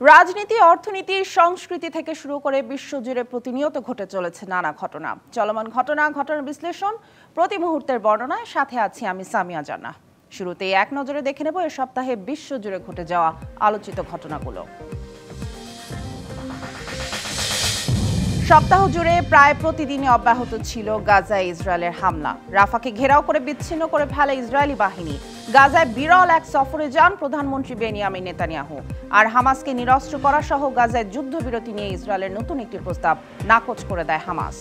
রাজনীতি, অর্থনীতি, সংস্কৃতি থেকে শুরু করে বিশ্বজুড়ে প্রতিনিয়ত ঘটে চলেছে নানা ঘটনা। চলমান ঘটনার বিশ্লেষণ, প্রতি মুহূর্তের বর্ণনায় সাথে আছি আমি সামিয়া জান্না। শুরুতেই এক নজরে দেখে নেব এ সপ্তাহে বিশ্বজুড়ে ঘটে যাওয়া আলোচিত ঘটনাগুলো। সপ্তাহ জুড়ে প্রায় প্রতিদিনই অব্যাহত ছিল গাজায় ইসরায়েলের হামলা। রাফাকে ঘেরাও করে বিচ্ছিন্ন করে ফেলে ইসরায়েলি বাহিনী। গাজায় বিরল এক সফরে যান প্রধানমন্ত্রী বেনিয়ামিন নেতানিয়াহু। আর হামাসকে নিরস্ত্র করা সহ গাজায় যুদ্ধবিরতি নিয়ে ইসরায়েলের নতুন একটি প্রস্তাব নাকচ করে দেয় হামাস।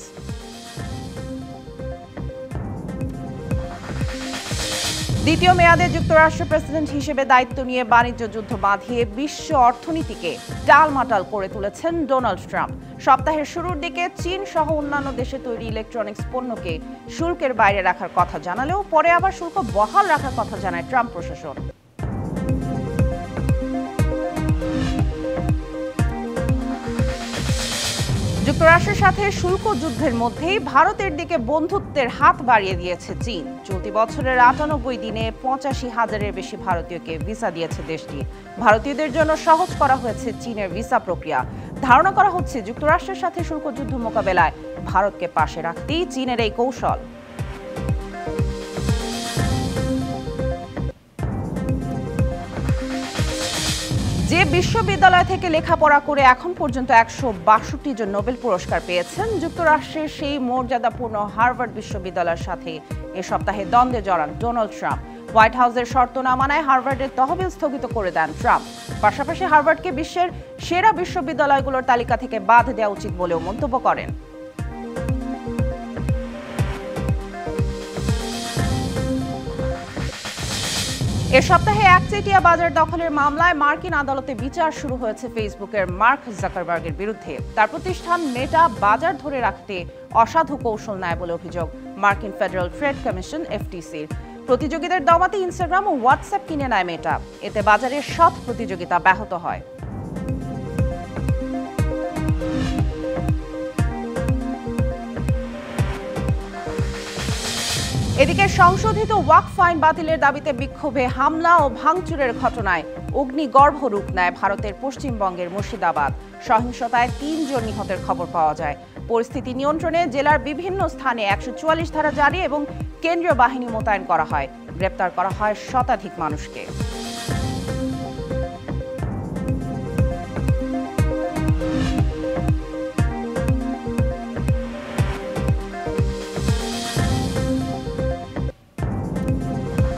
দ্বিতীয় মেয়াদে যুক্তরাষ্ট্রের প্রেসিডেন্ট হিসেবে দায়িত্ব নিয়ে বাণিজ্য যুদ্ধ বাঁধিয়ে বিশ্ব অর্থনীতিকে টালমাটাল করে তুলেছেন ডোনাল্ড ট্রাম্প। সপ্তাহের শুরুর দিকে চীন সহ অন্যান্য দেশে তৈরি ইলেকট্রনিক্স পণ্যকে শুল্কের বাইরে রাখার কথা জানালেও পরে আবার শুল্ক বহাল রাখার কথা জানায় ট্রাম্প প্রশাসন। যুক্তরাষ্ট্রের সাথে শুল্ক যুদ্ধের মধ্যেই ভারতের দিকে বন্ধুত্বের হাত বাড়িয়ে দিয়েছে চীন। চলতি বছরের ৯৮ দিনে ৮৫,০০০-এর বেশি ভারতীয়কে ভিসা দিয়েছে দেশটি। ভারতীয়দের জন্য সহজ করা হয়েছে চীনের ভিসা প্রক্রিয়া। ধারণা করা হচ্ছে যুক্তরাষ্ট্রের সাথে শুল্ক যুদ্ধ মোকাবেলায় ভারতকে পাশে রাখতেই চীনের এই কৌশল। যে বিশ্ববিদ্যালয় থেকে লেখাপড়া করে এখন পর্যন্ত ১৬২ জন নোবেল পুরস্কার পেয়েছেন, যুক্তরাষ্ট্রের সেই মর্যাদাপূর্ণ হার্ভার্ড বিশ্ববিদ্যালয়ের সাথে এ সপ্তাহে দ্বন্দ্বে জড়ান ডোনাল্ড ট্রাম্প। হোয়াইট হাউসের শর্ত না মানায় হার্ভার্ডের তহবিল স্থগিত করে দেন ট্রাম্প। পাশাপাশি হার্ভার্ডকে বিশ্বের সেরা বিশ্ববিদ্যালয়গুলোর তালিকা থেকে বাদ দেওয়া উচিত বলেও মন্তব্য করেন। এ সপ্তাহে একচেটিয়া বাজার দখলের মামলায় মার্কিন আদালতে বিচার শুরু হয়েছে ফেসবুকের মার্ক জাকারবার্গের বিরুদ্ধে। তার প্রতিষ্ঠান মেটা বাজার ধরে রাখতে অসাধু কৌশল নেয় বলে অভিযোগ মার্কিন ফেডারেল ট্রেড কমিশন এফটিসির। প্রতিযোগীদের দমাতে ইনস্টাগ্রাম ও হোয়াটসঅ্যাপ কিনে নেয় মেটা। এতে বাজারের সৎ প্রতিযোগিতা ব্যাহত হয়। এদিকে সংশোধিত ওয়াকফ আইন বাতিলের দাবিতে বিক্ষোভে হামলা ও ভাঙচুরের ঘটনায় অগ্নিগর্ভ রূপ নেয় ভারতের পশ্চিমবঙ্গের মুর্শিদাবাদ। সহিংসতায় ৩ জন নিহতের খবর পাওয়া যায়। পরিস্থিতি নিয়ন্ত্রণে জেলার বিভিন্ন স্থানে ১৪৪ ধারা জারি এবং কেন্দ্রীয় বাহিনী মোতায়েন করা হয়। গ্রেপ্তার করা হয় শতাধিক মানুষকে।